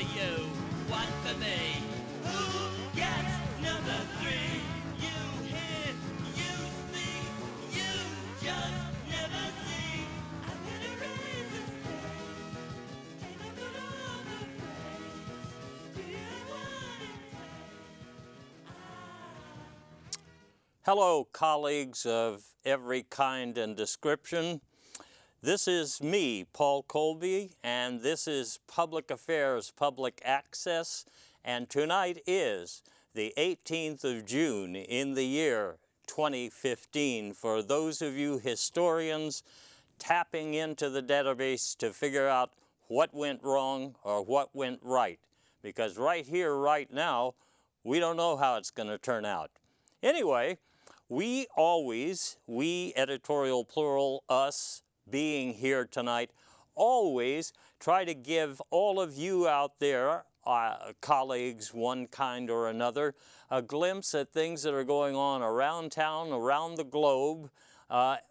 for you, one for me. Who gets number 3? You hear, you speak, you just never see. I'm gonna raise this place, take a good over place. Do you want it? Hello, colleagues of every kind and description. This is me, Paul Colby, and this is Public Affairs, Public Access, and tonight is the 18th of June in the year 2015 for those of you historians tapping into the database to figure out what went wrong or what went right. Because right here, right now, we don't know how it's going to turn out. Anyway, we editorial plural, us, being here tonight, always try to give all of you out there, colleagues one kind or another, a glimpse at things that are going on around town, around the globe,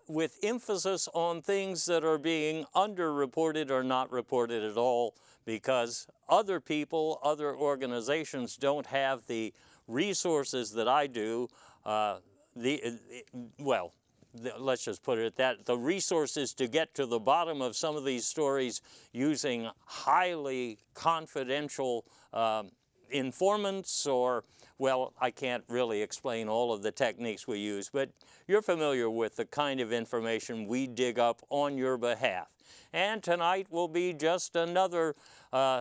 with emphasis on things that are being underreported or not reported at all, because other people, other organizations don't have the resources that I do, let's just put it at that, the resources to get to the bottom of some of these stories using highly confidential informants or, well, I can't really explain all of the techniques we use, but you're familiar with the kind of information we dig up on your behalf. And tonight will be just another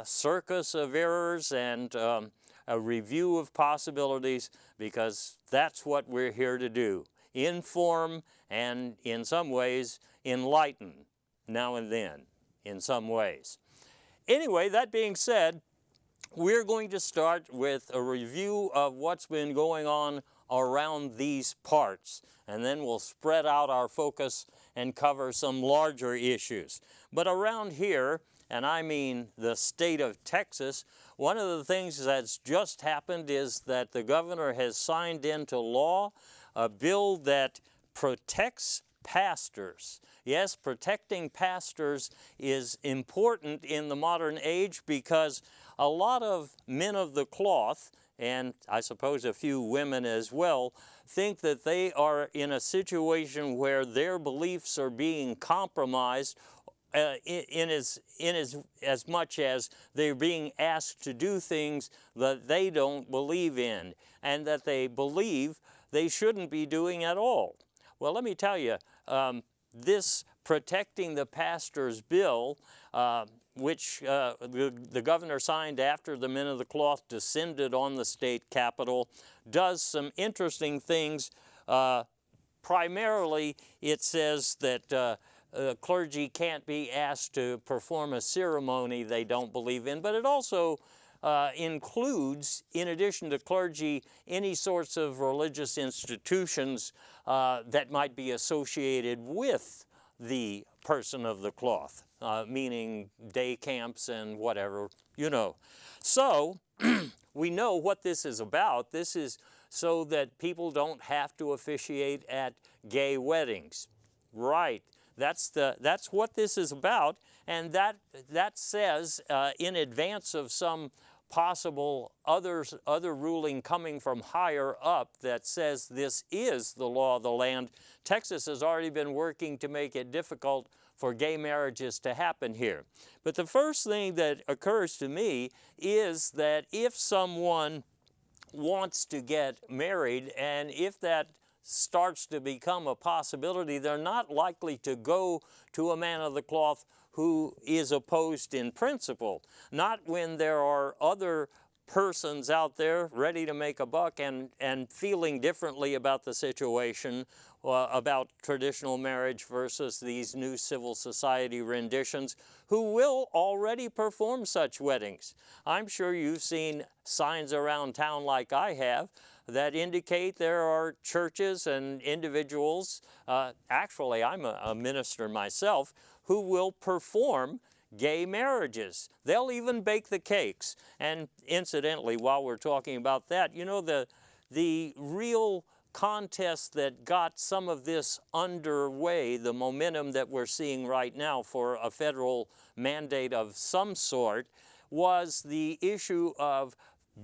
circus of errors and a review of possibilities, because that's what we're here to do. Inform and, in some ways, enlighten now and then, in some ways. Anyway, that being said, we're going to start with a review of what's been going on around these parts, and then we'll spread out our focus and cover some larger issues. But around here, and I mean the state of Texas, one of the things that's just happened is that the governor has signed into law a bill that protects pastors. Yes, protecting pastors is important in the modern age because a lot of men of the cloth, and I suppose a few women as well, think that they are in a situation where their beliefs are being compromised in as much as they're being asked to do things that they don't believe in and that they believe they shouldn't be doing at all. Well, let me tell you, this Protecting the Pastors bill, which the governor signed after the men of the cloth descended on the state capitol, does some interesting things. Primarily, it says that clergy can't be asked to perform a ceremony they don't believe in, but it also includes, in addition to clergy, any sorts of religious institutions that might be associated with the person of the cloth, meaning day camps and whatever, you know. So, we know what this is about. This is so that people don't have to officiate at gay weddings. Right. That's what this is about, and that says in advance of some possible other ruling coming from higher up that says this is the law of the land, Texas has already been working to make it difficult for gay marriages to happen here. But the first thing that occurs to me is that if someone wants to get married, and if that starts to become a possibility, they're not likely to go to a man of the cloth who is opposed in principle. Not when there are other persons out there ready to make a buck and feeling differently about the situation, about traditional marriage versus these new civil society renditions, who will already perform such weddings. I'm sure you've seen signs around town like I have that indicate there are churches and individuals, actually I'm a minister myself, who will perform gay marriages. They'll even bake the cakes. And incidentally, while we're talking about that, you know, the real contest that got some of this underway, the momentum that we're seeing right now for a federal mandate of some sort, was the issue of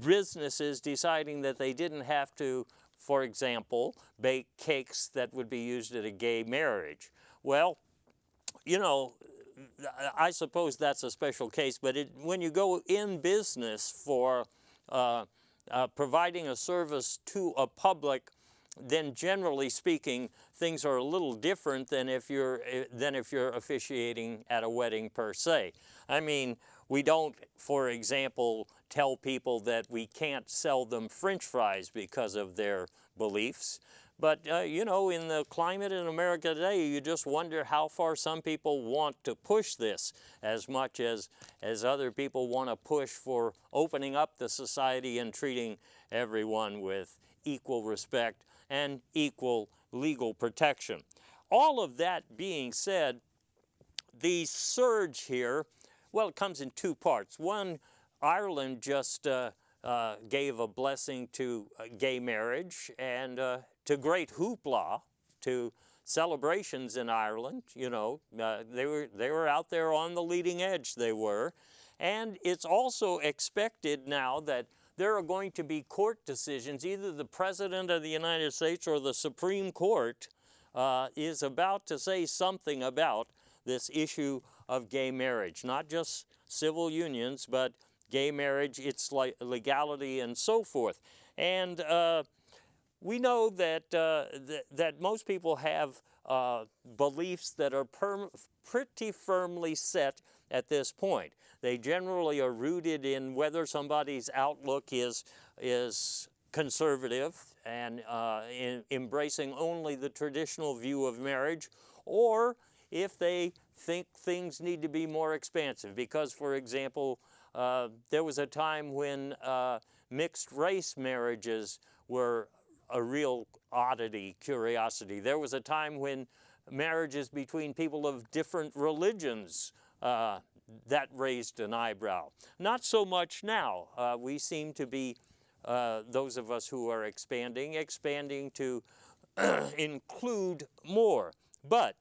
businesses deciding that they didn't have to, for example, bake cakes that would be used at a gay marriage. Well, you know, I suppose that's a special case, but when you go in business for providing a service to a public, then generally speaking, things are a little different than if you're officiating at a wedding per se. I mean, we don't, for example, tell people that we can't sell them French fries because of their beliefs. But, you know, in the climate in America today, you just wonder how far some people want to push this as much as other people want to push for opening up the society and treating everyone with equal respect and equal legal protection. All of that being said, the surge here, well, it comes in two parts. One, Ireland just gave a blessing to gay marriage, and to great hoopla, to celebrations in Ireland. You know, they were out there on the leading edge, they were. And it's also expected now that there are going to be court decisions. Either the President of the United States or the Supreme Court is about to say something about this issue of gay marriage, not just civil unions, but gay marriage, its legality, and so forth. And we know that that most people have beliefs that are pretty firmly set at this point. They generally are rooted in whether somebody's outlook is conservative and in embracing only the traditional view of marriage, or if they think things need to be more expansive. Because, for example, there was a time when mixed race marriages were a real oddity, curiosity. There was a time when marriages between people of different religions, that raised an eyebrow. Not so much now. We seem to be, those of us who are expanding to include more. But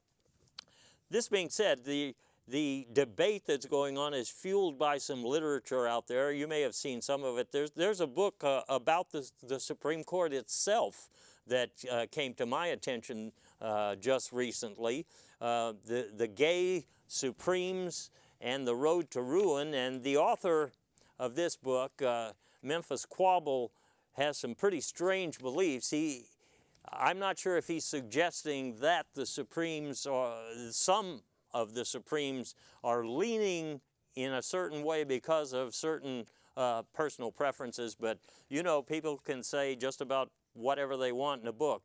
this being said, the debate that's going on is fueled by some literature out there. You may have seen some of it. There's a book about the Supreme Court itself that came to my attention just recently. The Gay Supremes and the Road to Ruin. And the author of this book, Memphis Quabble, has some pretty strange beliefs. I'm not sure if he's suggesting that the Supremes, or some of the Supremes, are leaning in a certain way because of certain personal preferences, but you know, people can say just about whatever they want in a book.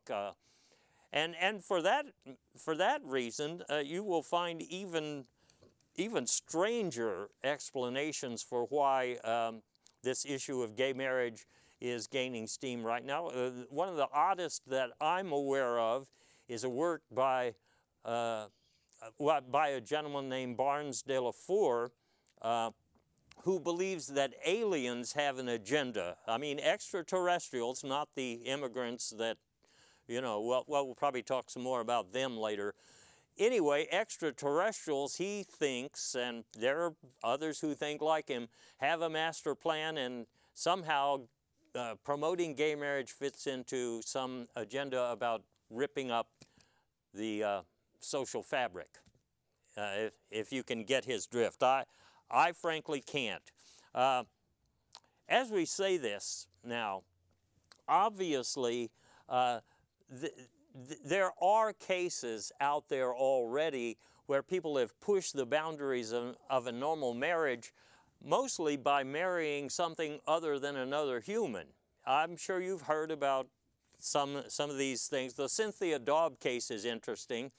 And for that reason, you will find even stranger explanations for why this issue of gay marriage is gaining steam right now. One of the oddest that I'm aware of is a work by a gentleman named Barnes de la Four, who believes that aliens have an agenda. I mean, extraterrestrials, not the immigrants that, you know, well, we'll probably talk some more about them later. Anyway, extraterrestrials, he thinks, and there are others who think like him, have a master plan, and somehow promoting gay marriage fits into some agenda about ripping up the social fabric, if you can get his drift. I frankly can't. As we say this now, obviously, there are cases out there already where people have pushed the boundaries of a normal marriage, mostly by marrying something other than another human. I'm sure you've heard about some of these things. The Cynthia Daub case is interesting.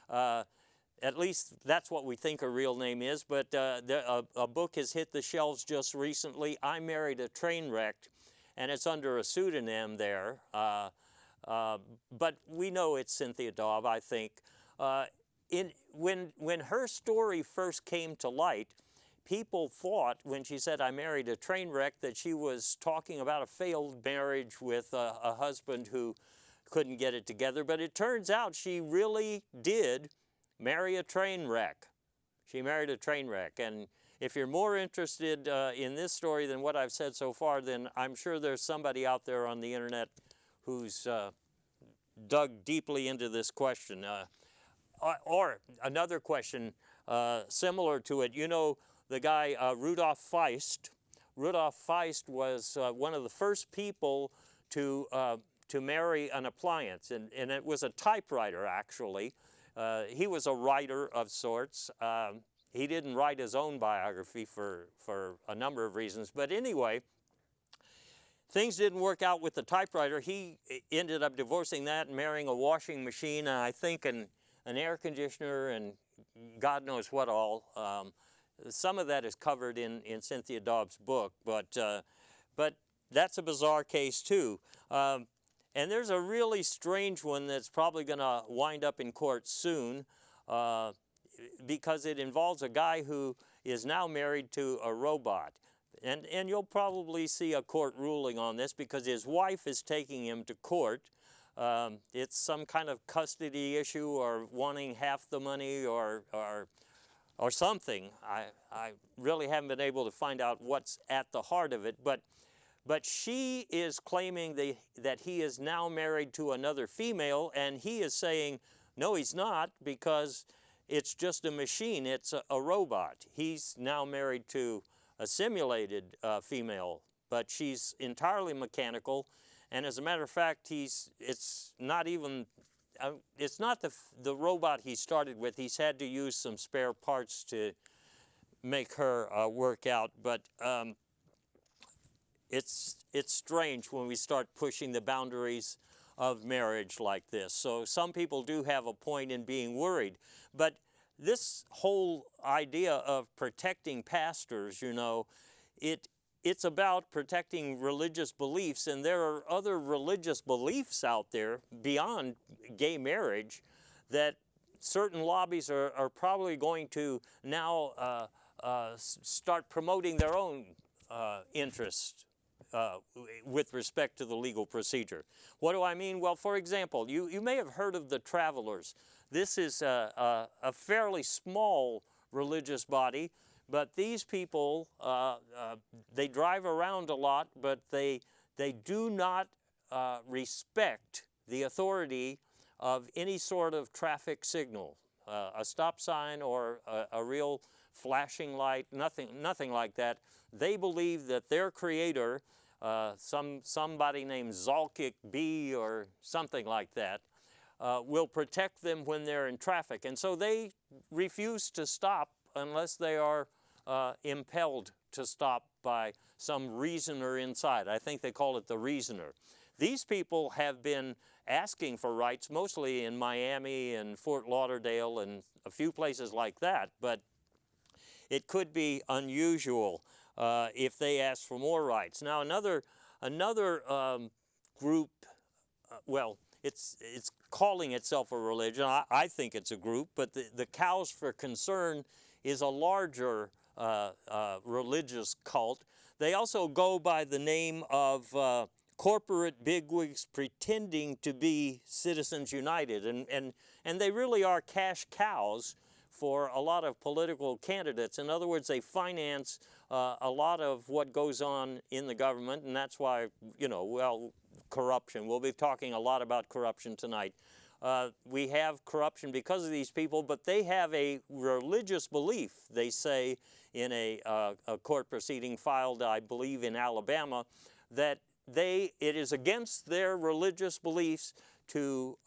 At least that's what we think her real name is, but a book has hit the shelves just recently, I Married a Train Wreck, and it's under a pseudonym there. But we know it's Cynthia Daub, I think. When her story first came to light, people thought, when she said, I married a train wreck, that she was talking about a failed marriage with a husband who couldn't get it together. But it turns out she really did marry a train wreck. She married a train wreck. And if you're more interested in this story than what I've said so far, then I'm sure there's somebody out there on the internet who's dug deeply into this question. Or another question similar to it, you know, the guy Rudolf Feist. Rudolf Feist was one of the first people to marry an appliance, and it was a typewriter, actually. He was a writer of sorts. He didn't write his own biography for a number of reasons, but anyway, things didn't work out with the typewriter. He ended up divorcing that and marrying a washing machine, and I think an air conditioner, and God knows what all. Some of that is covered in Cynthia Dobbs' book, but that's a bizarre case too. And there's a really strange one that's probably going to wind up in court soon because it involves a guy who is now married to a robot. And you'll probably see a court ruling on this because his wife is taking him to court. It's some kind of custody issue or wanting half the money or something. I really haven't been able to find out what's at the heart of it, but she is claiming that he is now married to another female, and he is saying, no, he's not, because it's just a machine, it's a robot. He's now married to a simulated female, but she's entirely mechanical, and as a matter of fact, it's not the robot he started with. He's had to use some spare parts to make her work out, but it's strange when we start pushing the boundaries of marriage like this. So some people do have a point in being worried, but this whole idea of protecting pastors, you know, it's about protecting religious beliefs, and there are other religious beliefs out there beyond gay marriage that certain lobbies are probably going to now start promoting their own interests with respect to the legal procedure. What do I mean? Well, for example, you may have heard of the Travelers. This is a fairly small religious body, but these people, they drive around a lot, but they do not respect the authority of any sort of traffic signal, a stop sign or a real flashing light, nothing like that. They believe that their creator, somebody named Zalkic B or something like that, will protect them when they're in traffic. And so they refuse to stop unless they are impelled to stop by some reasoner inside. I think they call it the reasoner. These people have been asking for rights, mostly in Miami and Fort Lauderdale and a few places like that, but it could be unusual if they ask for more rights. Now another group, well, it's calling itself a religion. I think it's a group, but the Cows for Concern is a larger religious cult. They also go by the name of corporate bigwigs pretending to be Citizens United, and they really are cash cows for a lot of political candidates. In other words, they finance a lot of what goes on in the government, and that's why, you know, well, corruption. We'll be talking a lot about corruption tonight. We have corruption because of these people, but they have a religious belief, they say in a court proceeding filed, I believe, in Alabama, that it is against their religious beliefs to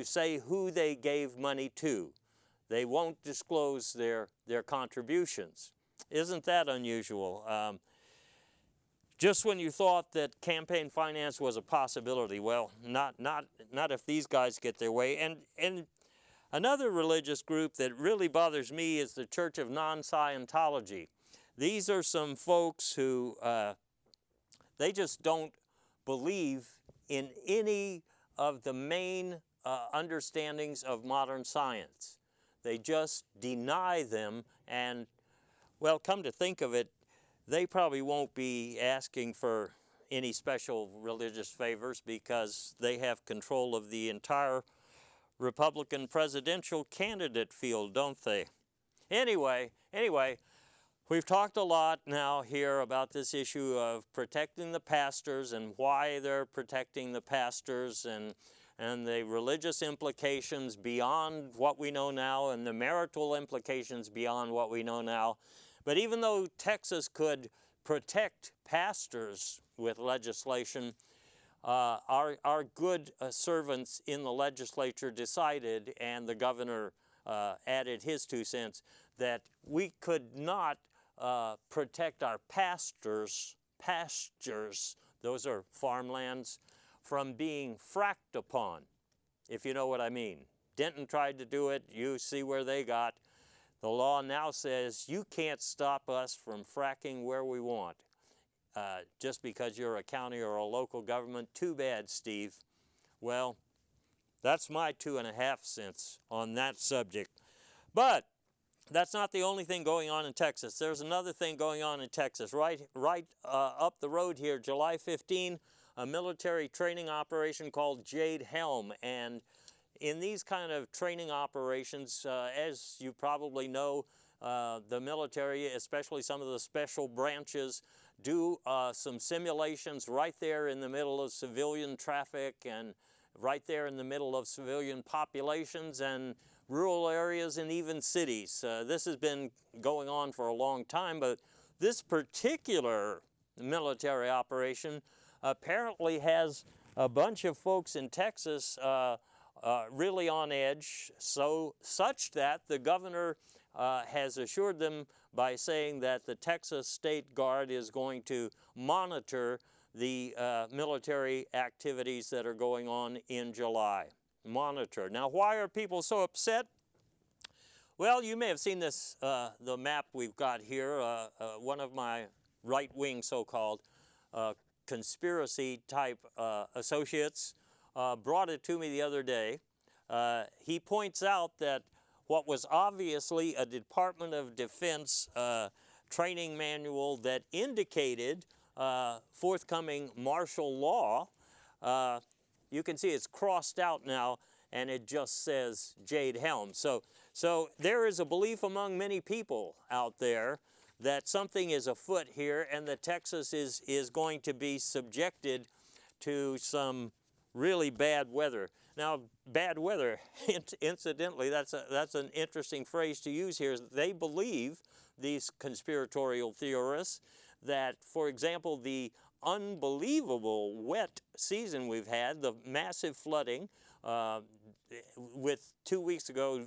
say who they gave money to. They won't disclose their contributions. Isn't that unusual? Just when you thought that campaign finance was a possibility, well, not if these guys get their way. And another religious group that really bothers me is the Church of Non-Scientology. These are some folks who they just don't believe in any of the main understandings of modern science. They just deny them, and, well, come to think of it, they probably won't be asking for any special religious favors because they have control of the entire Republican presidential candidate field, don't they? Anyway, We've talked a lot now here about this issue of protecting the pastors and why they're protecting the pastors and the religious implications beyond what we know now and the marital implications beyond what we know now. But even though Texas could protect pastors with legislation, our good servants in the legislature decided, and the governor added his 2 cents, that we could not protect our pastures, those are farmlands, from being fracked upon, if you know what I mean. Denton tried to do it. You see where they got. The law now says you can't stop us from fracking where we want. Just because you're a county or a local government. Too bad, Steve. Well, that's my 2.5 cents on that subject. But that's not the only thing going on in Texas. There's another thing going on in Texas. Right up the road here, July 15, a military training operation called Jade Helm. And in these kind of training operations, as you probably know, the military, especially some of the special branches, do some simulations right there in the middle of civilian traffic and right there in the middle of civilian populations and rural areas and even cities. This has been going on for a long time, but this particular military operation apparently has a bunch of folks in Texas really on edge, such that the governor has assured them by saying that the Texas State Guard is going to monitor the military activities that are going on in July. Monitor. Now, why are people so upset? Well, you may have seen this, the map we've got here. One of my right-wing so-called conspiracy type associates brought it to me the other day. He points out that what was obviously a Department of Defense training manual that indicated forthcoming martial law, you can see it's crossed out now and it just says Jade Helm. So there is a belief among many people out there that something is afoot here and that Texas is going to be subjected to some really bad weather. Now, bad weather, incidentally, that's an interesting phrase to use here. They believe, these conspiratorial theorists, that, for example, the unbelievable wet season we've had, the massive flooding, with 2 weeks ago,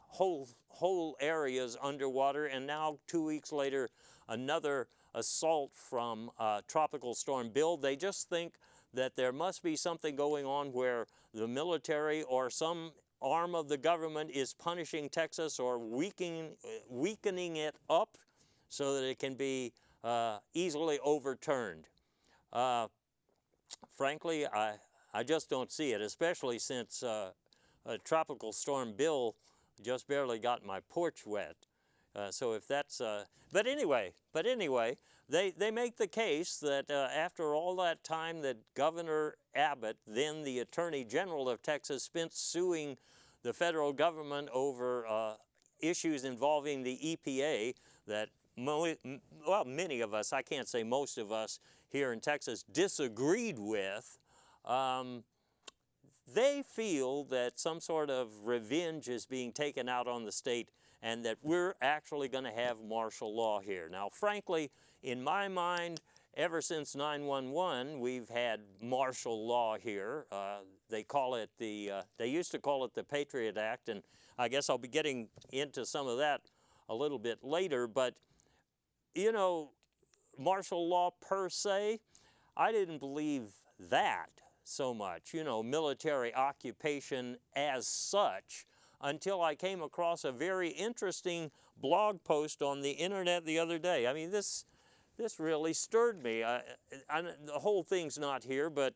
whole areas underwater, and now 2 weeks later, another assault from Tropical Storm Bill. They just think that there must be something going on where the military or some arm of the government is punishing Texas or weakening it up so that it can be easily overturned. Frankly, I just don't see it, especially since Tropical Storm Bill just barely got my porch wet. So if that's, but anyway, they make the case that after all that time that Governor Abbott, then the Attorney General of Texas, spent suing the federal government over issues involving the EPA that, many of us, I can't say most of us here in Texas, disagreed with, they feel that some sort of revenge is being taken out on the state and that we're actually going to have martial law here. Now, frankly, in my mind, ever since 9/11, we've had martial law here. They call it they used to call it the Patriot Act, and I guess I'll be getting into some of that a little bit later. But, you know, martial law per se, I didn't believe that so much, you know, military occupation as such, until I came across a very interesting blog post on the internet the other day. I mean, this really stirred me. The whole thing's not here, but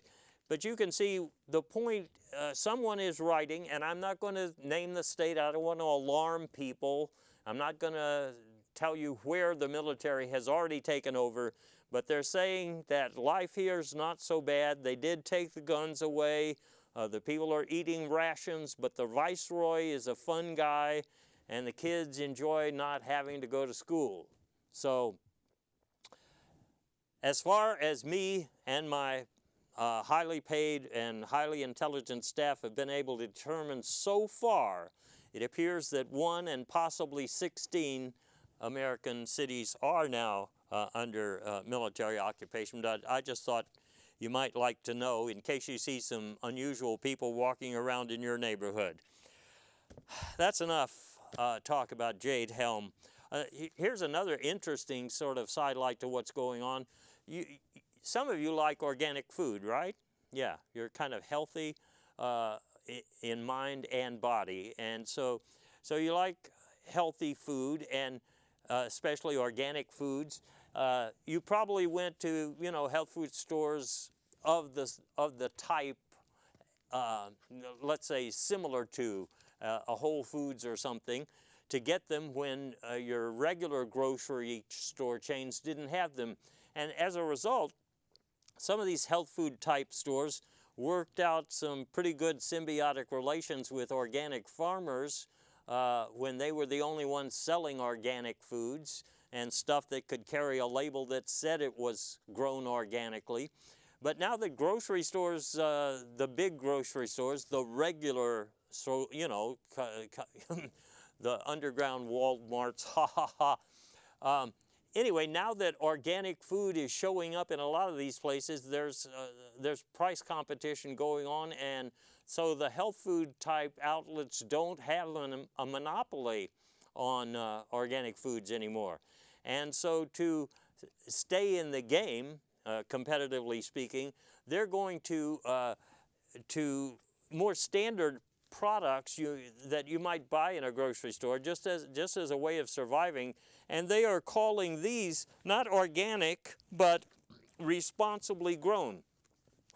you can see the point. Someone is writing, and I'm not going to name the state. I don't want to alarm people. I'm not going to tell you where the military has already taken over, but they're saying that life here is not so bad. They did take the guns away. The people are eating rations, but the viceroy is a fun guy, and the kids enjoy not having to go to school. So as far as me and my highly paid and highly intelligent staff have been able to determine so far, it appears that 1 and possibly 16 American cities are now under military occupation. But I just thought you might like to know in case you see some unusual people walking around in your neighborhood. That's enough talk about Jade Helm. Here's another interesting sort of sidelight to what's going on. Some of you like organic food, right? Yeah, you're kind of healthy in mind and body, and so you like healthy food, and especially organic foods. You probably went to health food stores of the type, let's say similar to a Whole Foods or something, to get them when your regular grocery store chains didn't have them. And as a result, some of these health food type stores worked out some pretty good symbiotic relations with organic farmers when they were the only ones selling organic foods and stuff that could carry a label that said it was grown organically. But now the grocery stores, the big grocery stores, the regular, so the underground Walmarts, ha ha ha. Anyway, now that organic food is showing up in a lot of these places, there's price competition going on, and so the health food type outlets don't have a monopoly on organic foods anymore. And so to stay in the game, competitively speaking, they're going to more standard products that you might buy in a grocery store just as a way of surviving, and they are calling these not organic but responsibly grown.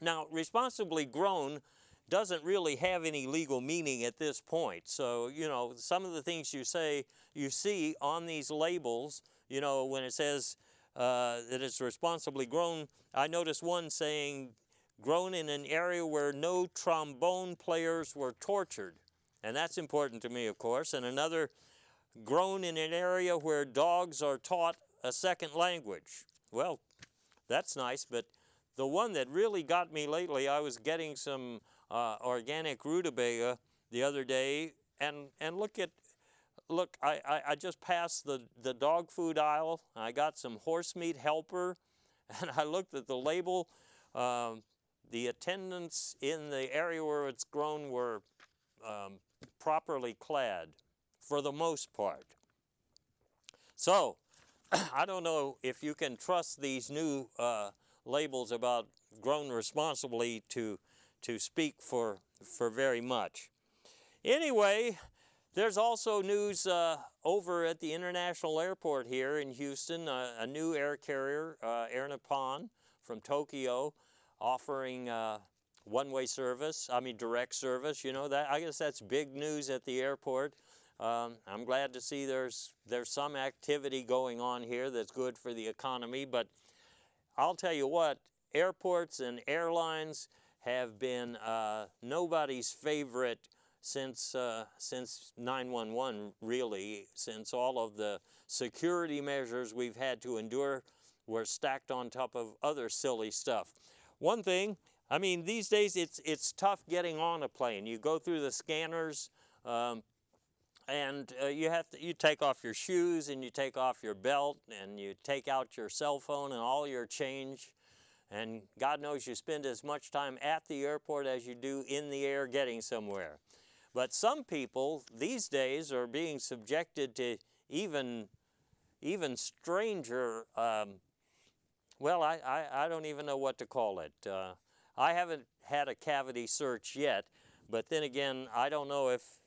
Now, responsibly grown doesn't really have any legal meaning at this point. So, some of the things you see on these labels, when it says that it's responsibly grown, I noticed one saying grown in an area where no trombone players were tortured. And that's important to me, of course. And another, grown in an area where dogs are taught a second language. Well, that's nice, but the one that really got me lately, I was getting some organic rutabaga the other day, and look, I just passed the dog food aisle. I got some horse meat helper, and I looked at the label. The attendants in the area where it's grown were properly clad, for the most part. So, I don't know if you can trust these new labels about grown responsibly to speak for very much. Anyway, there's also news over at the international airport here in Houston, a new air carrier, Air Nippon from Tokyo, offering one-way service, direct service. I guess that's big news at the airport. I'm glad to see there's some activity going on here that's good for the economy, but I'll tell you what, airports and airlines have been nobody's favorite since 9/11, really, since all of the security measures we've had to endure were stacked on top of other silly stuff. One thing, these days it's tough getting on a plane. You go through the scanners, and you take off your shoes, and you take off your belt, and you take out your cell phone and all your change, and God knows you spend as much time at the airport as you do in the air getting somewhere. But some people these days are being subjected to even stranger, I don't even know what to call it. I haven't had a cavity search yet, but then again, I don't know if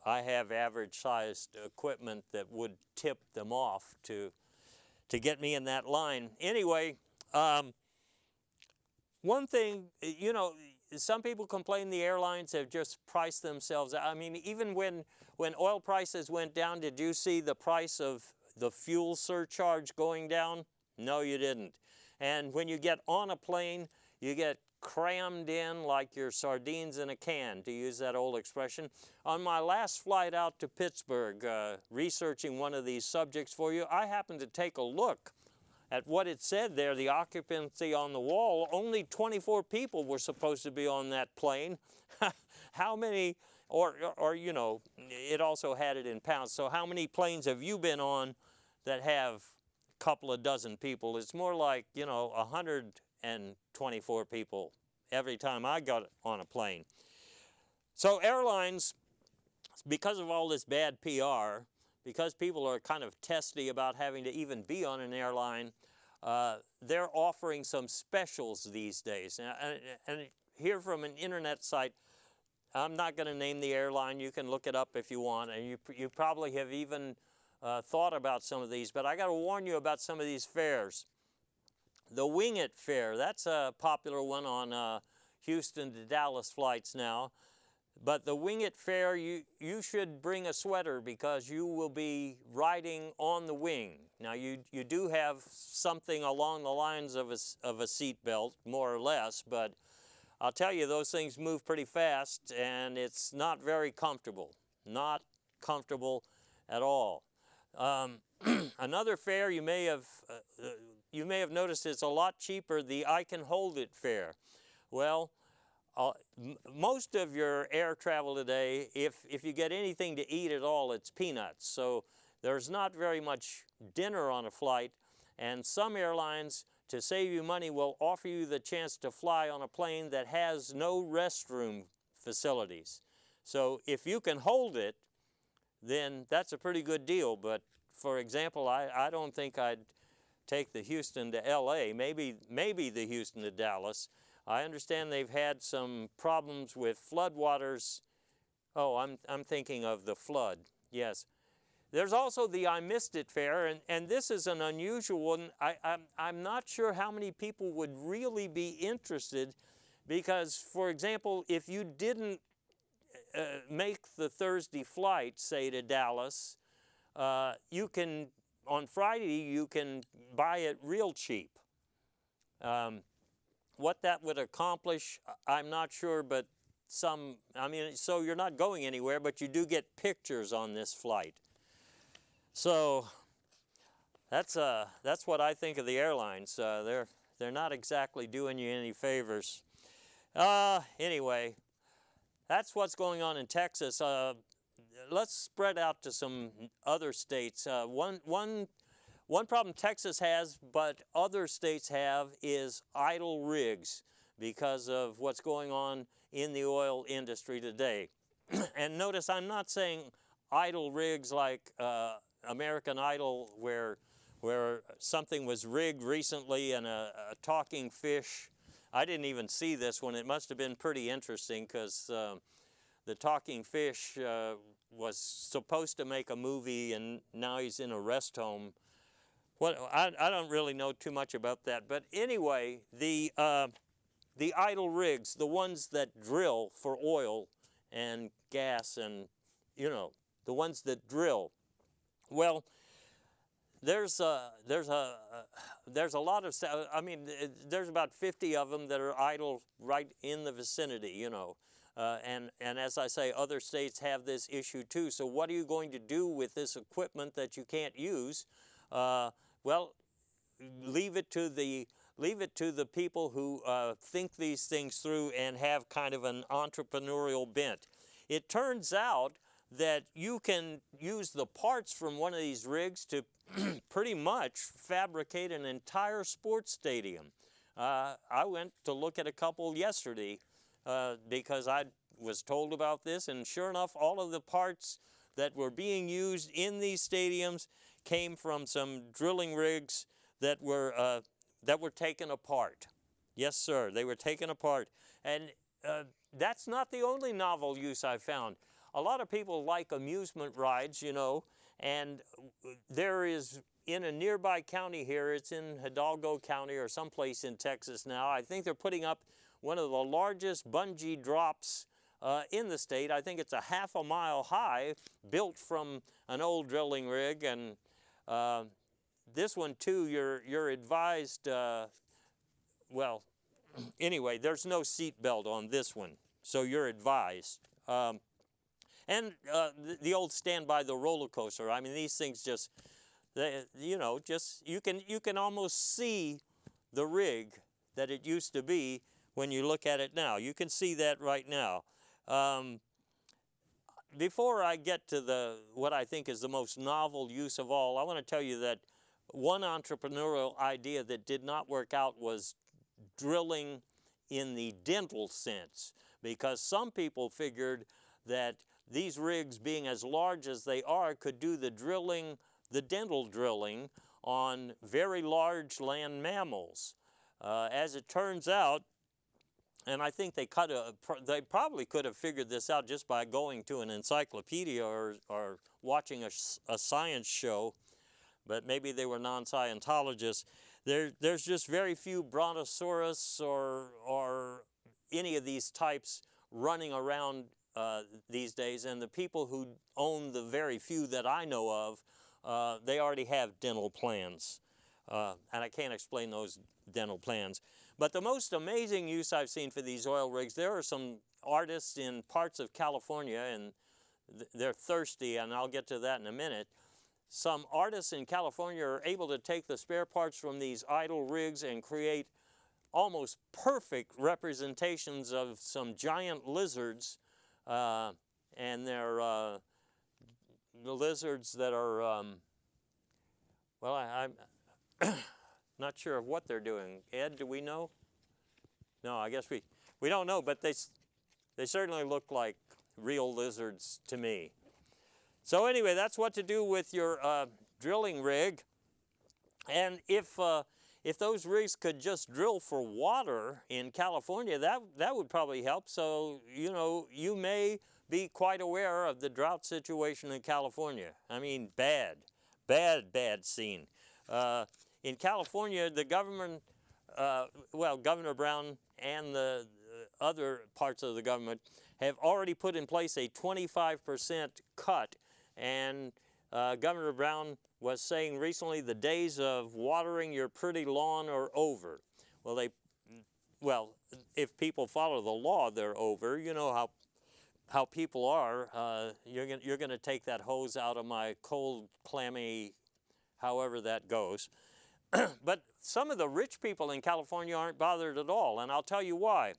I have average-sized equipment that would tip them off to get me in that line. Anyway, one thing, some people complain the airlines have just priced themselves out. Even when oil prices went down, did you see the price of the fuel surcharge going down? No, you didn't. And when you get on a plane, you get crammed in like your sardines in a can, to use that old expression. On my last flight out to Pittsburgh, researching one of these subjects for you, I happened to take a look at what it said there, the occupancy on the wall. Only 24 people were supposed to be on that plane. How many, or you know, it also had it in pounds. So how many planes have you been on that have a couple of dozen people? It's more like, you know, 124 people every time I got on a plane. So airlines, because of all this bad PR, because people are kind of testy about having to even be on an airline, they're offering some specials these days. And here from an internet site, I'm not going to name the airline. You can look it up if you want, and you probably have even thought about some of these, but I got to warn you about some of these fares. The Wing It fare, that's a popular one on Houston to Dallas flights now. But the Wing It fare, you should bring a sweater because you will be riding on the wing. Now you do have something along the lines of a seat belt, more or less, but I'll tell you, those things move pretty fast and it's not very comfortable. Not comfortable at all. Another fare you may have noticed, it's a lot cheaper, the I Can Hold It fare. Well, most of your air travel today, if you get anything to eat at all, it's peanuts. So there's not very much dinner on a flight, and some airlines, to save you money, will offer you the chance to fly on a plane that has no restroom facilities. So if you can hold it, then that's a pretty good deal. But for example, I don't think I'd take the Houston to LA, maybe the Houston to Dallas. I understand they've had some problems with floodwaters. Oh, I'm thinking of the flood, yes. There's also the I Missed It fare, and this is an unusual one. I'm not sure how many people would really be interested because, for example, if you didn't make the Thursday flight, say to Dallas, you can, on Friday, you can buy it real cheap. What that would accomplish, I'm not sure, but so you're not going anywhere, but you do get pictures on this flight. So that's what I think of the airlines. They're not exactly doing you any favors. Anyway, that's what's going on in Texas. Let's spread out to some other states. One problem Texas has, but other states have, is idle rigs because of what's going on in the oil industry today. And notice I'm not saying idle rigs like American Idol, where something was rigged recently and a talking fish. I didn't even see this one. It must have been pretty interesting because the talking fish was supposed to make a movie and now he's in a rest home. I don't really know too much about that, but anyway, the idle rigs, the ones that drill for oil and gas, and the ones that drill. Well, there's a lot of, there's about 50 of them that are idle right in the vicinity, and as I say, other states have this issue too. So what are you going to do with this equipment that you can't use? Well, leave it to the people who think these things through and have kind of an entrepreneurial bent. It turns out that you can use the parts from one of these rigs to pretty much fabricate an entire sports stadium. I went to look at a couple yesterday because I was told about this, and sure enough, all of the parts that were being used in these stadiums came from some drilling rigs that were taken apart. Yes, sir, they were taken apart. And that's not the only novel use I found. A lot of people like amusement rides, and there is, in a nearby county here, it's in Hidalgo County or someplace in Texas now, I think they're putting up one of the largest bungee drops in the state. I think it's a half a mile high, built from an old drilling rig, and this one too, you're advised, anyway, there's no seat belt on this one, so you're advised. And the old stand by the roller coaster. I mean, these things just, you know, just you can almost see the rig that it used to be when you look at it now. You can see that right now. Before I get to what I think is the most novel use of all, I want to tell you that one entrepreneurial idea that did not work out was drilling in the dental sense, because some people figured that these rigs, being as large as they are, could do the drilling, the dental drilling, on very large land mammals. As it turns out, and I think they probably could have figured this out just by going to an encyclopedia or watching a science show, but maybe they were non-Scientologists. There's just very few brontosaurus or any of these types running around these days, and the people who own the very few that I know of, they already have dental plans, and I can't explain those dental plans. But the most amazing use I've seen for these oil rigs, there are some artists in parts of California, and they're thirsty, and I'll get to that in a minute. Some artists in California are able to take the spare parts from these idle rigs and create almost perfect representations of some giant lizards, and they're the lizards that are, well, I'm not sure of what they're doing. Ed, do we know? No, I guess we don't know, but they certainly look like real lizards to me. So anyway, that's what to do with your drilling rig. And if those rigs could just drill for water in California, that would probably help. So, you know, you may be quite aware of the drought situation in California. I mean, bad scene. In California, the government, Governor Brown and the other parts of the government have already put in place a 25% cut. And Governor Brown was saying recently the days of watering your pretty lawn are over. Well, if people follow the law, they're over. You know how people are. You're going to take that hose out of my cold, clammy, however that goes. But some of the rich people in California aren't bothered at all, and I'll tell you why.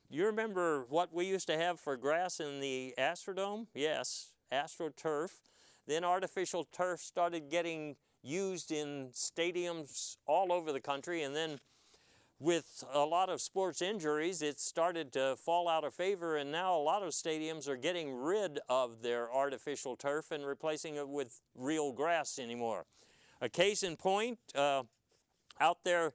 You remember what we used to have for grass in the Astrodome? Yes, AstroTurf. Then artificial turf started getting used in stadiums all over the country, and then with a lot of sports injuries, it started to fall out of favor, and now a lot of stadiums are getting rid of their artificial turf and replacing it with real grass anymore. A case in point, out there,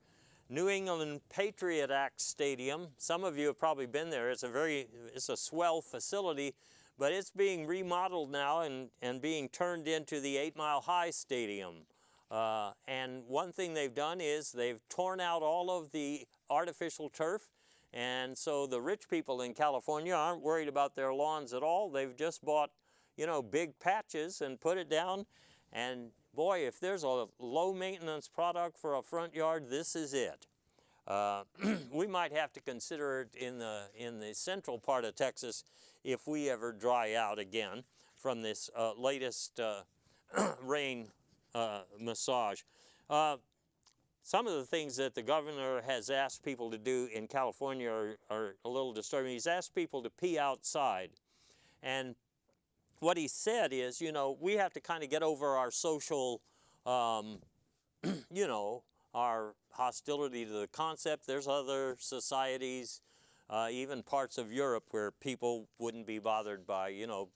New England Patriot Act Stadium. Some of you have probably been there. It's a swell facility, but it's being remodeled now and being turned into the 8 Mile High Stadium. And one thing they've done is they've torn out all of the artificial turf, and so the rich people in California aren't worried about their lawns at all. They've just bought, you know, big patches and put it down, and boy, if there's a low-maintenance product for a front yard, this is it. We might have to consider it in the central part of Texas if we ever dry out again from this latest rain massage. Some of the things that the governor has asked people to do in California are a little disturbing. He's asked people to pee outside, and what he said is, you know, we have to kind of get over our social, you know, our hostility to the concept. There's other societies, even parts of Europe, where people wouldn't be bothered by, you know,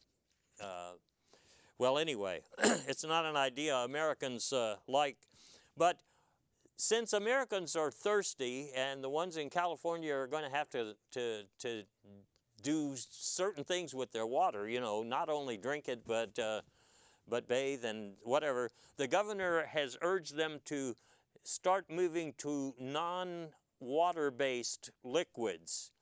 well, anyway, it's not an idea Americans like. But since Americans are thirsty, and the ones in California are going to have to do certain things with their water, you know, not only drink it, but bathe and whatever, the governor has urged them to start moving to non-water-based liquids.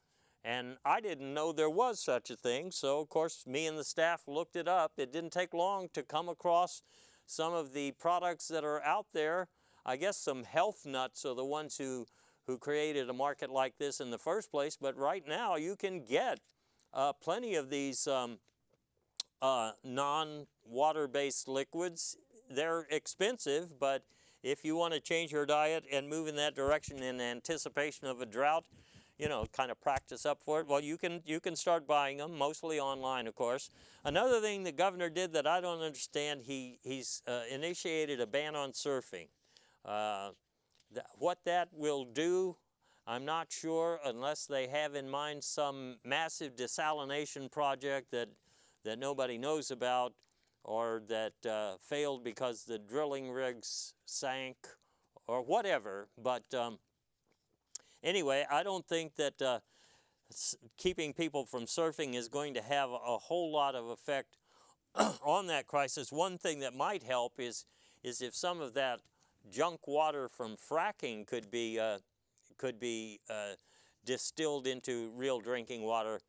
And I didn't know there was such a thing, so of course me and the staff looked it up. It didn't take long to come across some of the products that are out there. I guess some health nuts are the ones who who created a market like this in the first place, but right now you can get plenty of these non-water-based liquids. They're expensive, but if you want to change your diet and move in that direction in anticipation of a drought, you know, kind of practice up for it, well, you can start buying them, mostly online, of course. Another thing the governor did that I don't understand, he's initiated a ban on surfing. What that will do, I'm not sure, unless they have in mind some massive desalination project that nobody knows about, or that failed because the drilling rigs sank, or whatever. But anyway, I don't think that keeping people from surfing is going to have a whole lot of effect on that crisis. One thing that might help is if some of that junk water from fracking could be distilled into real drinking water,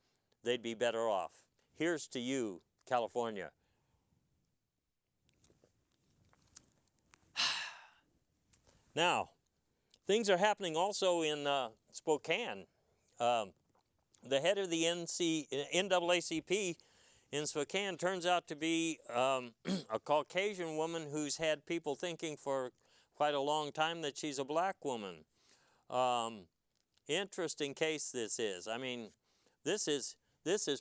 they'd be better off. Here's to you, California. Now, things are happening also in Spokane. The head of the NAACP in Spokane turns out to be a Caucasian woman who's had people thinking for quite a long time that she's a black woman. Interesting case this is. I mean, this is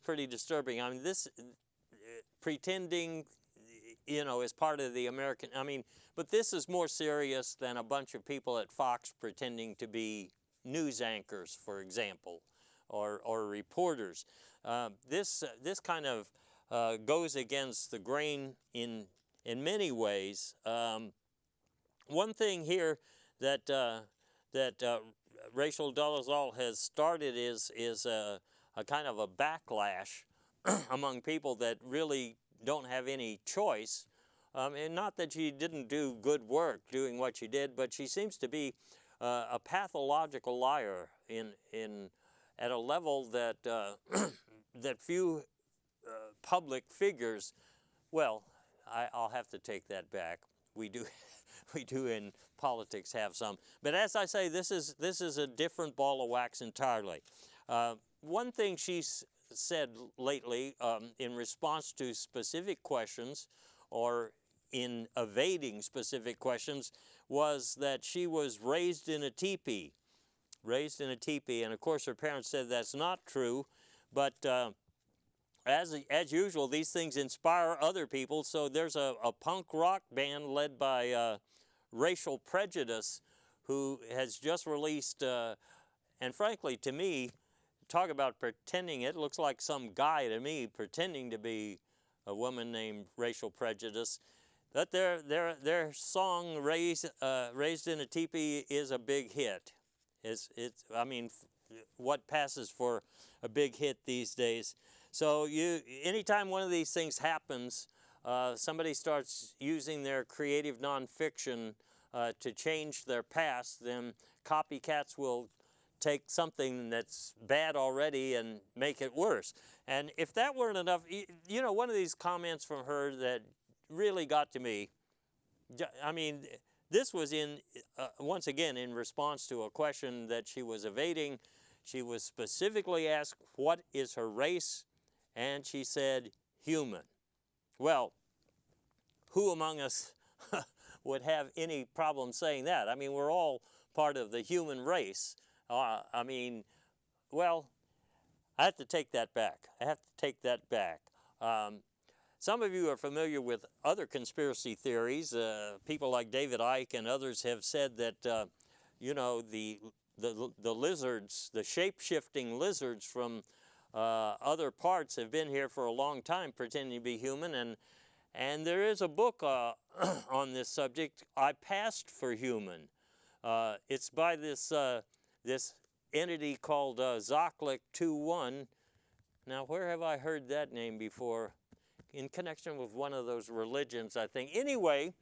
pretty disturbing. I mean, this pretending, you know, is part of the American, I mean, but this is more serious than a bunch of people at Fox pretending to be news anchors, for example, or reporters. This kind of goes against the grain in many ways. One thing here that Rachel Dolezal has started is a kind of a backlash among people that really don't have any choice. And not that she didn't do good work doing what she did, but she seems to be a pathological liar at a level that that few public figures. Well, I'll have to take that back. We do in politics have some, but as I say, this is a different ball of wax entirely. One thing she's said lately in response to specific questions, or in evading specific questions, was that she was raised in a teepee. And of course her parents said that's not true, but as usual, these things inspire other people. So there's a punk rock band led by Racial Prejudice, who has just released, and frankly to me, talk about pretending, it looks like some guy to me pretending to be a woman named Racial Prejudice. But their song Raised in a Teepee is a big hit. I mean, what passes for a big hit these days? So anytime one of these things happens, somebody starts using their creative nonfiction to change their past, then copycats will take something that's bad already and make it worse. And if that weren't enough, you know, one of these comments from her that really got to me, I mean, this was once again in response to a question that she was evading. She was specifically asked, what is her race? And she said, human. Well, who among us would have any problem saying that? I mean, we're all part of the human race. I mean, well, I have to take that back. Some of you are familiar with other conspiracy theories. People like David Icke and others have said that, you know, the lizards, the shape-shifting lizards from other parts have been here for a long time pretending to be human. And there is a book on this subject, I Passed for Human. It's by this entity called Zoclic 2-1. Now, where have I heard that name before? In connection with one of those religions, I think. Anyway,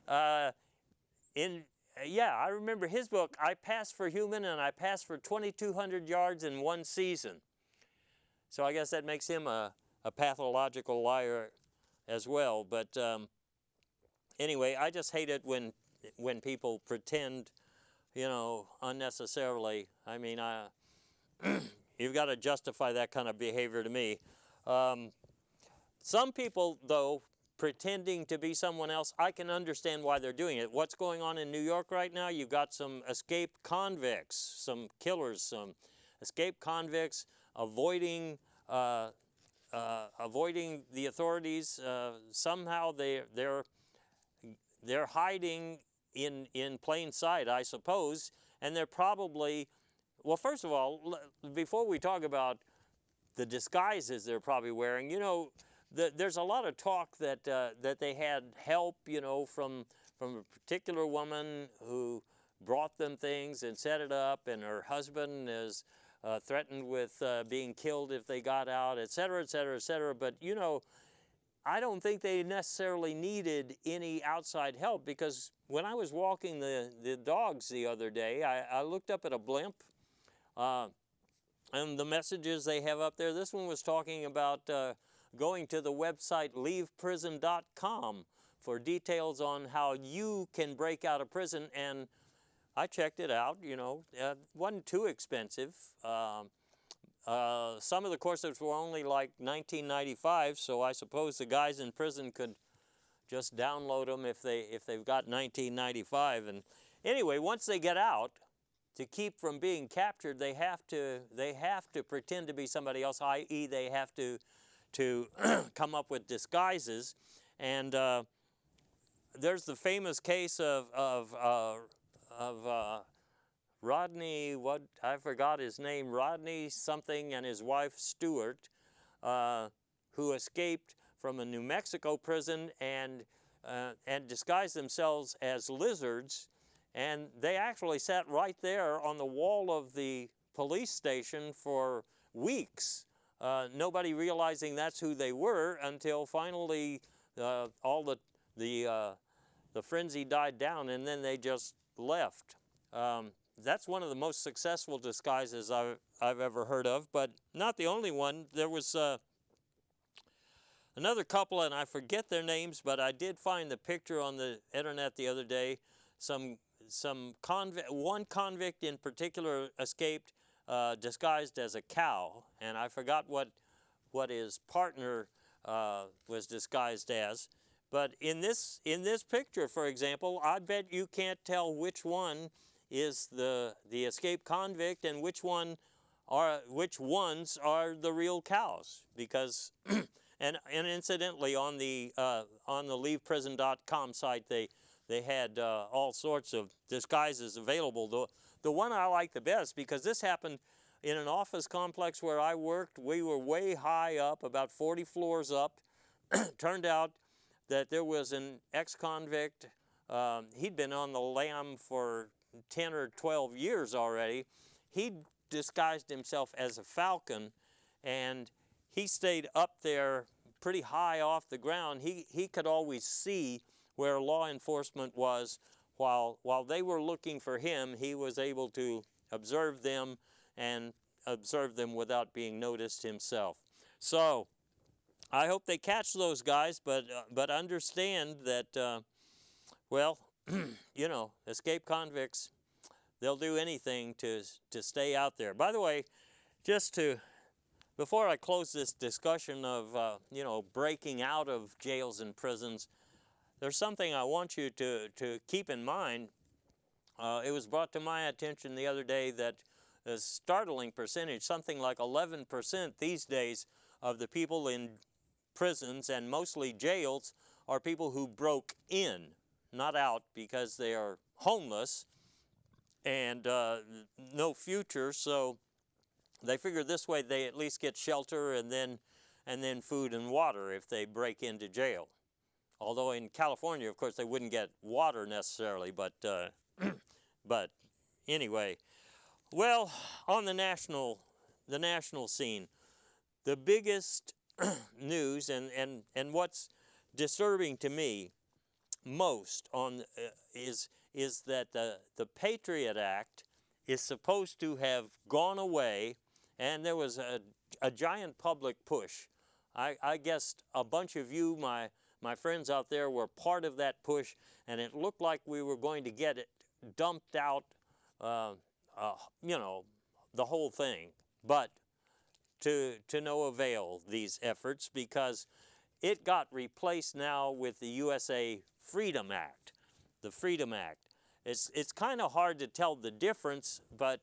I remember his book, I Passed for Human, and I passed for 2,200 yards in one season. So I guess that makes him a pathological liar as well. But anyway, I just hate it when people pretend, unnecessarily. I mean, you've got to justify that kind of behavior to me. Some people, though, pretending to be someone else, I can understand why they're doing it. What's going on in New York right now? You've got some escaped convicts, some killers, some escaped convicts avoiding the authorities. Somehow they're hiding in plain sight, I suppose, and they're probably, well, first of all, before we talk about the disguises they're probably wearing, there's a lot of talk that they had help, from a particular woman who brought them things and set it up, and her husband is threatened with being killed if they got out, et cetera, et cetera, et cetera. But, I don't think they necessarily needed any outside help, because when I was walking the dogs the other day, I looked up at a blimp, and the messages they have up there, this one was talking about going to the website leaveprison.com for details on how you can break out of prison, and I checked it out, wasn't too expensive. Some of the courses were only like $19.95, so I suppose the guys in prison could just download them if they've got $19.95. And anyway, once they get out, to keep from being captured, they have to pretend to be somebody else, i.e., they have to come up with disguises. And there's the famous case of Rodney, I forgot his name, Rodney something, and his wife Stewart, who escaped from a New Mexico prison and disguised themselves as lizards, and they actually sat right there on the wall of the police station for weeks, nobody realizing that's who they were, until finally all the frenzy died down, and then they just left. That's one of the most successful disguises I've ever heard of, but not the only one. There was another couple, and I forget their names, but I did find the picture on the internet the other day. One convict in particular escaped disguised as a cow, and I forgot what his partner was disguised as. But in this picture, for example, I bet you can't tell which one is the escaped convict and which ones are the real cows, because and incidentally, on the leaveprison.com site, they had all sorts of disguises available. The one I like the best, because this happened in an office complex where I worked. We were way high up, about 40 floors up. Turned out that there was an ex-convict. He'd been on the lam for 10 or 12 years already. He disguised himself as a falcon, and he stayed up there pretty high off the ground. He could always see where law enforcement was. While they were looking for him, he was able to observe them, and observe them without being noticed himself. So I hope they catch those guys, but understand that, well, escaped convicts, they'll do anything to stay out there. By the way, before I close this discussion of, breaking out of jails and prisons, there's something I want you to keep in mind. It was brought to my attention the other day that a startling percentage, something like 11% these days, of the people in prisons and mostly jails are people who broke in, not out, because they are homeless and no future. So they figure this way they at least get shelter and then food and water if they break into jail. Although in California, of course, they wouldn't get water necessarily, but anyway. Well, on the national scene, the biggest news and what's disturbing to me most is that the Patriot Act is supposed to have gone away, and there was a giant public push. I guess a bunch of you, my friends out there, were part of that push, and it looked like we were going to get it dumped out you know, the whole thing. But to no avail, these efforts, because it got replaced now with the USA Freedom Act, the Freedom Act. It's kind of hard to tell the difference, but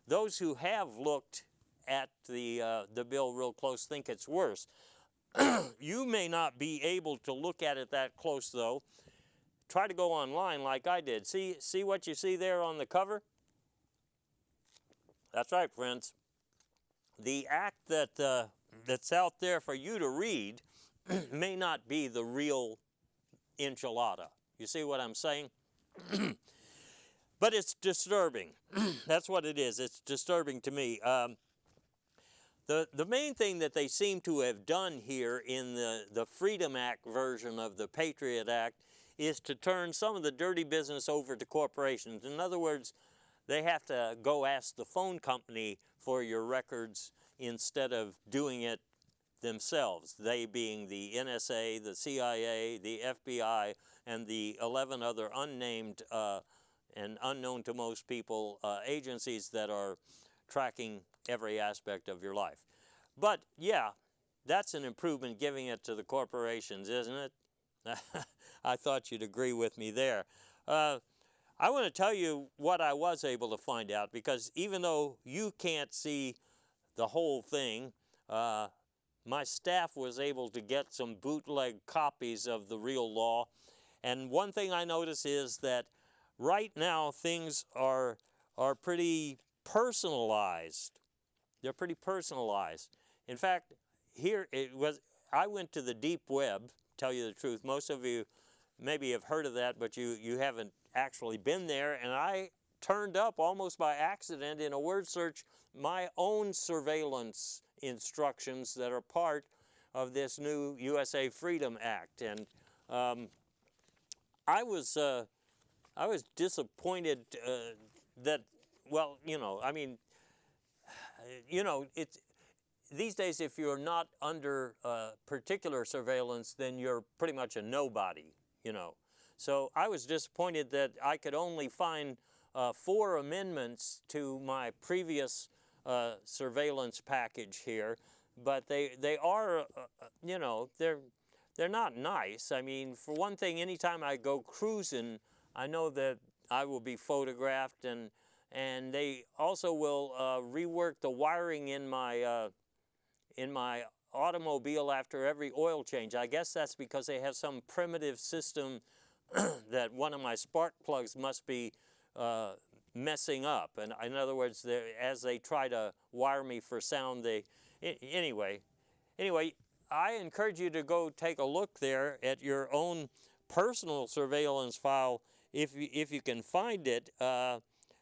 those who have looked at the bill real close think it's worse. You may not be able to look at it that close, though. Try to go online like I did. See what you see there on the cover? That's right, friends. The act that's out there for you to read may not be the real enchilada. You see what I'm saying? But it's disturbing. That's what it is. It's disturbing to me. The main thing that they seem to have done here in the Freedom Act version of the Patriot Act is to turn some of the dirty business over to corporations. In other words, they have to go ask the phone company for your records instead of doing it themselves, they being the NSA, the CIA, the FBI, and the 11 other unnamed and unknown to most people agencies that are tracking every aspect of your life. But yeah, that's an improvement, giving it to the corporations, isn't it? I thought you'd agree with me there. I want to tell you what I was able to find out, because even though you can't see the whole thing, my staff was able to get some bootleg copies of the real law. And one thing I notice is that right now things are pretty personalized. They're pretty personalized. In fact, here I went to the deep web, tell you the truth. Most of you maybe have heard of that, but you haven't actually been there. And I turned up almost by accident in a word search my own surveillance instructions that are part of this new USA Freedom Act. And I was disappointed that, well, I mean, it's these days, if you're not under particular surveillance, then you're pretty much a nobody, So I was disappointed that I could only find 4 amendments to my previous surveillance package here, but they are, they're not nice. I mean, for one thing, anytime I go cruising, I know that I will be photographed, and they also will rework the wiring in my automobile after every oil change. I guess that's because they have some primitive system that one of my spark plugs must be messing up. And in other words, as they try to wire me for sound, anyway, I encourage you to go take a look there at your own personal surveillance file if you can find it.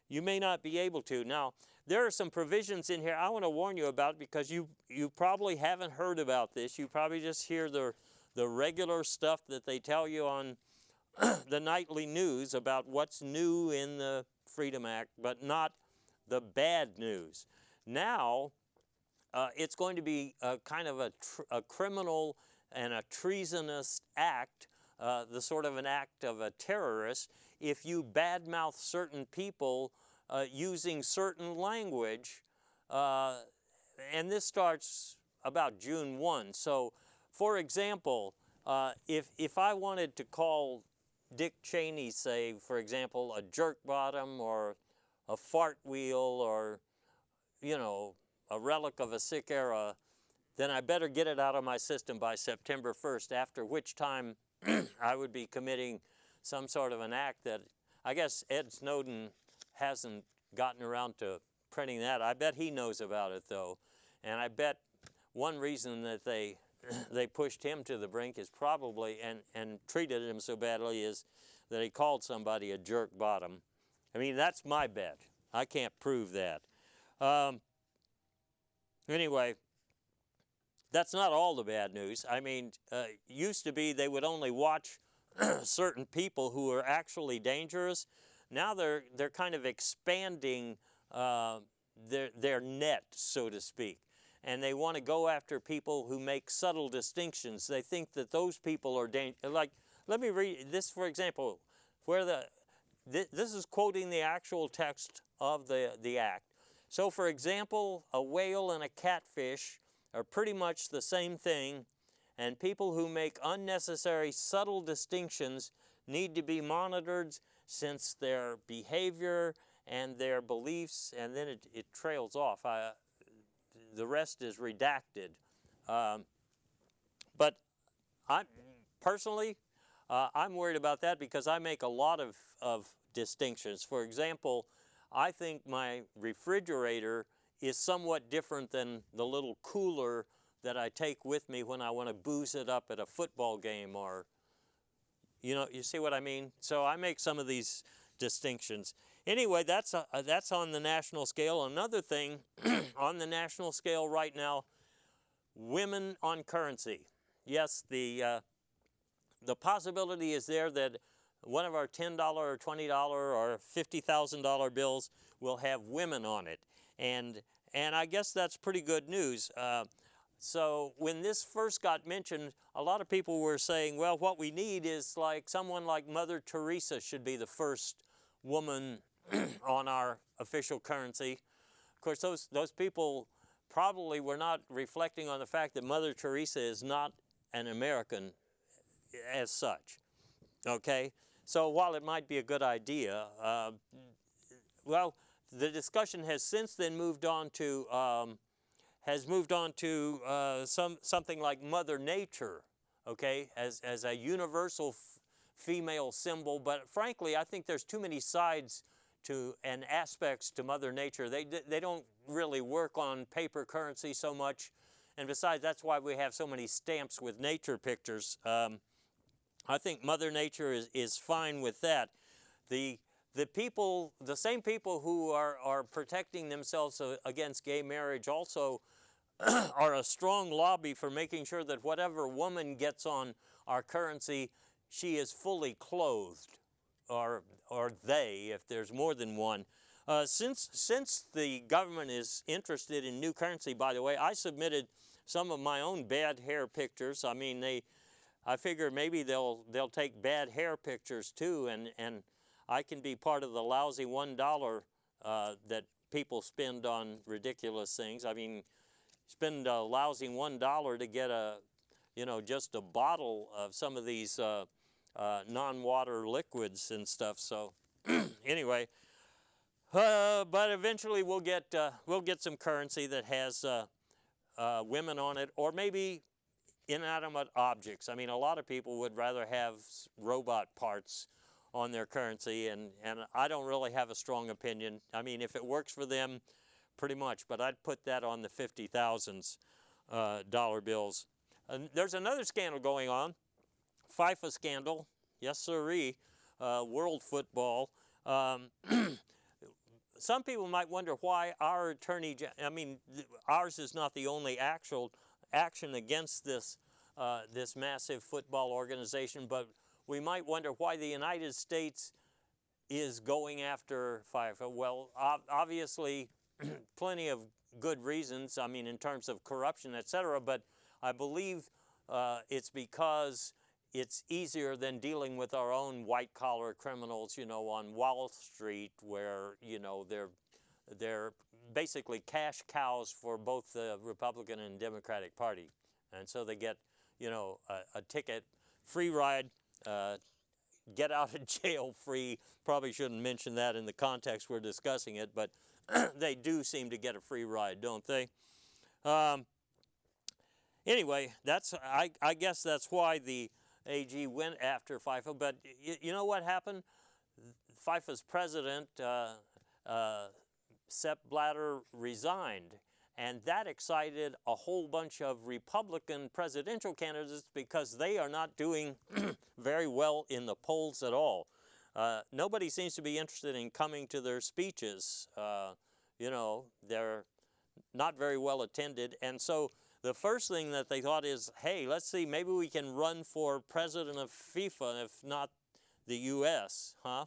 You may not be able to. Now, there are some provisions in here I want to warn you about, because you probably haven't heard about this. You probably just hear the regular stuff that they tell you on the nightly news about what's new in the Freedom Act, but not the bad news. Now, it's going to be kind of a criminal and a treasonous act, the sort of an act of a terrorist, if you badmouth certain people using certain language, and this starts about June 1. So, for example, if I wanted to call Dick Cheney, say, for example, a jerk bottom or a fart wheel or, a relic of a sick era, then I better get it out of my system by September 1st, after which time I would be committing some sort of an act that I guess Ed Snowden hasn't gotten around to printing that. I bet he knows about it, though. And I bet one reason that they pushed him to the brink is probably, and treated him so badly, is that he called somebody a jerk bottom. I mean, that's my bet. I can't prove that. Anyway, that's not all the bad news. I mean, used to be they would only watch certain people who are actually dangerous. Now they're kind of expanding their net, so to speak. And they want to go after people who make subtle distinctions. They think that those people are dangerous. Like, let me read this, for example, where this is quoting the actual text of the act. So, for example, a whale and a catfish are pretty much the same thing, and people who make unnecessary subtle distinctions need to be monitored since their behavior and their beliefs, and then it trails off. The rest is redacted. But I personally, I'm worried about that because I make a lot of distinctions. For example, I think my refrigerator is somewhat different than the little cooler that I take with me when I want to booze it up at a football game, or, you see what I mean? So I make some of these distinctions. Anyway, that's on the national scale. Another thing on the national scale right now, women on currency. Yes, the possibility is there that one of our $10 or $20 or $50,000 bills will have women on it, and I guess that's pretty good news. So when this first got mentioned, a lot of people were saying, well, what we need is like someone like Mother Teresa should be the first woman on our official currency. Of course, those people probably were not reflecting on the fact that Mother Teresa is not an American as such. Okay? So while it might be a good idea, well, the discussion has since then moved on to something like Mother Nature, okay, as a universal female symbol. But frankly, I think there's too many sides to and aspects to Mother Nature. They don't really work on paper currency so much, and besides, that's why we have so many stamps with nature pictures. I think Mother Nature is fine with that. The same people who are protecting themselves against gay marriage also are a strong lobby for making sure that whatever woman gets on our currency, she is fully clothed, or they, if there's more than one. Since the government is interested in new currency, by the way, I submitted some of my own bad hair pictures. I mean, I figure maybe they'll take bad hair pictures too, and I can be part of the lousy $1 that people spend on ridiculous things. I mean, spend a lousy $1 to get just a bottle of some of these non-water liquids and stuff. So anyway, but eventually we'll get some currency that has women on it, or maybe inanimate objects. I mean, a lot of people would rather have robot parts on their currency, and I don't really have a strong opinion. I mean, if it works for them, pretty much, but I'd put that on the 50,000s dollar bills. And there's another scandal going on, FIFA scandal, yes sirree, world football. Some people might wonder why our attorney, ours is not the only actual action against this massive football organization, but we might wonder why the United States is going after FIFA. Well, obviously, plenty of good reasons, I mean, in terms of corruption, etc., but I believe it's because it's easier than dealing with our own white-collar criminals, on Wall Street, where, they're basically cash cows for both the Republican and Democratic Party. And so they get, a ticket, free ride, get out of jail free. Probably shouldn't mention that in the context we're discussing it, but they do seem to get a free ride, don't they? Anyway, I guess that's why the AG went after FIFA. But you know what happened? FIFA's president, Sepp Blatter, resigned. And that excited a whole bunch of Republican presidential candidates because they are not doing very well in the polls at all. Nobody seems to be interested in coming to their speeches. They're not very well attended. And so the first thing that they thought is, hey, let's see, maybe we can run for president of FIFA, if not the U.S., huh?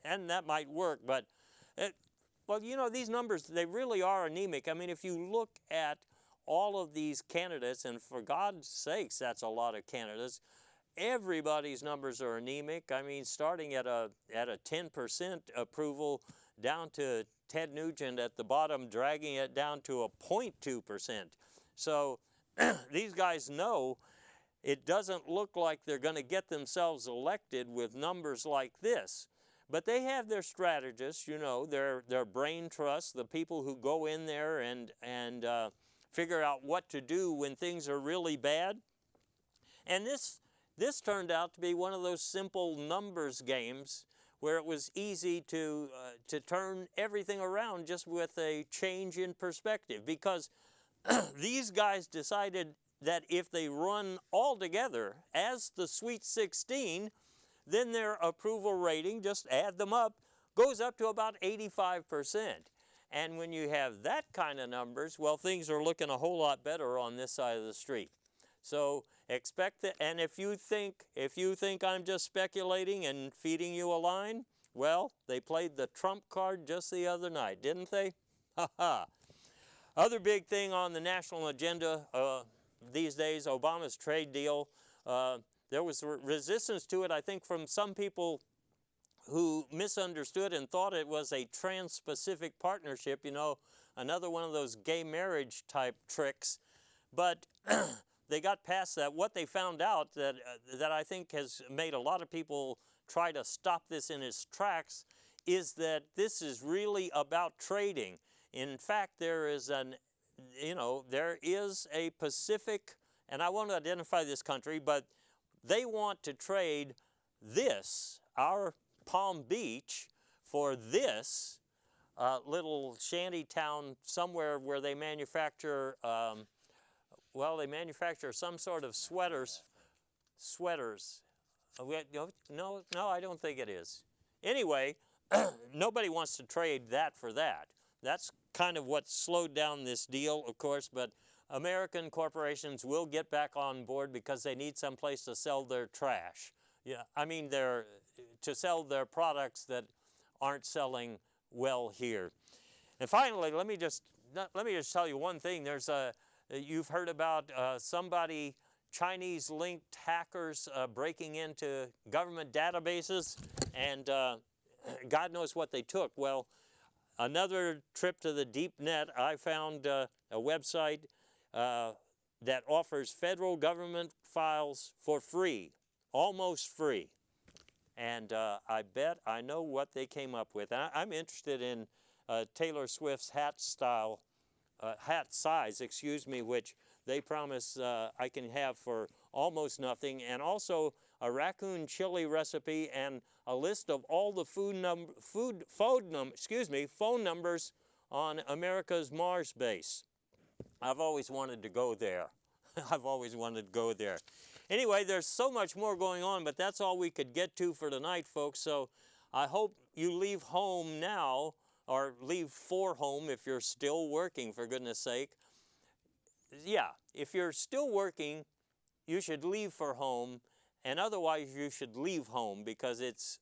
And that might work, but these numbers, they really are anemic. I mean, if you look at all of these candidates, and for God's sakes, that's a lot of candidates, everybody's numbers are anemic. I mean, starting at a 10% approval down to Ted Nugent at the bottom, dragging it down to a 0.2%. So these guys know it doesn't look like they're going to get themselves elected with numbers like this. But they have their strategists, you know, their brain trust, the people who go in there and figure out what to do when things are really bad. And this turned out to be one of those simple numbers games where it was easy to turn everything around just with a change in perspective, because these guys decided that if they run all together as the Sweet 16, then their approval rating, just add them up, goes up to about 85%. And when you have that kind of numbers, well, things are looking a whole lot better on this side of the street. So expect that, and if you think I'm just speculating and feeding you a line, well, they played the trump card just the other night, didn't they? Ha ha. Other big thing on the national agenda these days, Obama's trade deal. There was resistance to it, I think, from some people who misunderstood and thought it was a trans-Pacific partnership, you know, another one of those gay marriage type tricks. But they got past that. What they found out that I think has made a lot of people try to stop this in its tracks is that this is really about trading. In fact, there is a Pacific, and I won't identify this country, but they want to trade this, our Palm Beach, for this little shanty town somewhere where they manufacture, they manufacture some sort of sweaters. No, I don't think it is. Anyway, nobody wants to trade that for that. That's kind of what slowed down this deal, of course, but American corporations will get back on board because they need some place to sell their trash. Yeah, I mean, to sell their products that aren't selling well here. And finally, let me just tell you one thing. You've heard about Chinese-linked hackers breaking into government databases, and God knows what they took. Well, another trip to the deep net, I found a website that offers federal government files for free, almost free. And I bet I know what they came up with. I'm interested in Taylor Swift's hat size, which they promise I can have for almost nothing, and also a raccoon chili recipe and a list of all the phone numbers on America's Mars base. I've always wanted to go there. Anyway, there's so much more going on, but that's all we could get to for tonight, folks. So I hope you leave home now, or leave for home if you're still working, for goodness sake. Yeah, if you're still working, you should leave for home, and otherwise you should leave home because it's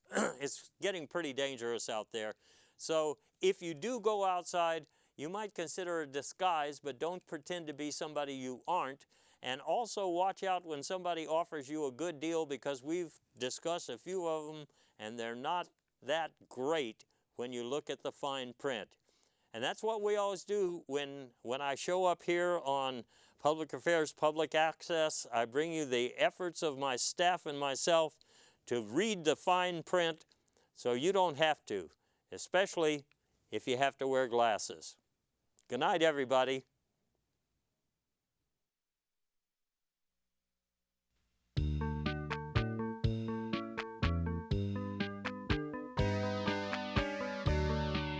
getting pretty dangerous out there. So if you do go outside, you might consider a disguise, but don't pretend to be somebody you aren't. And also watch out when somebody offers you a good deal, because we've discussed a few of them, and they're not that great when you look at the fine print. And that's what we always do when I show up here on Public Affairs, Public Access. I bring you the efforts of my staff and myself to read the fine print so you don't have to, especially if you have to wear glasses. Good night, everybody.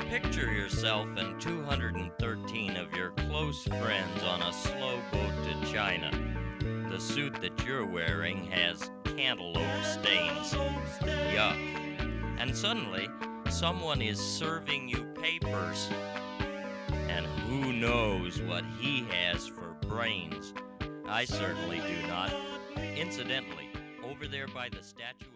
Picture yourself and 213 of your close friends on a slow boat to China. The suit that you're wearing has cantaloupe stains. Yuck. And suddenly, someone is serving you papers. And who knows what he has for brains? I certainly do not. Incidentally, over there by the statue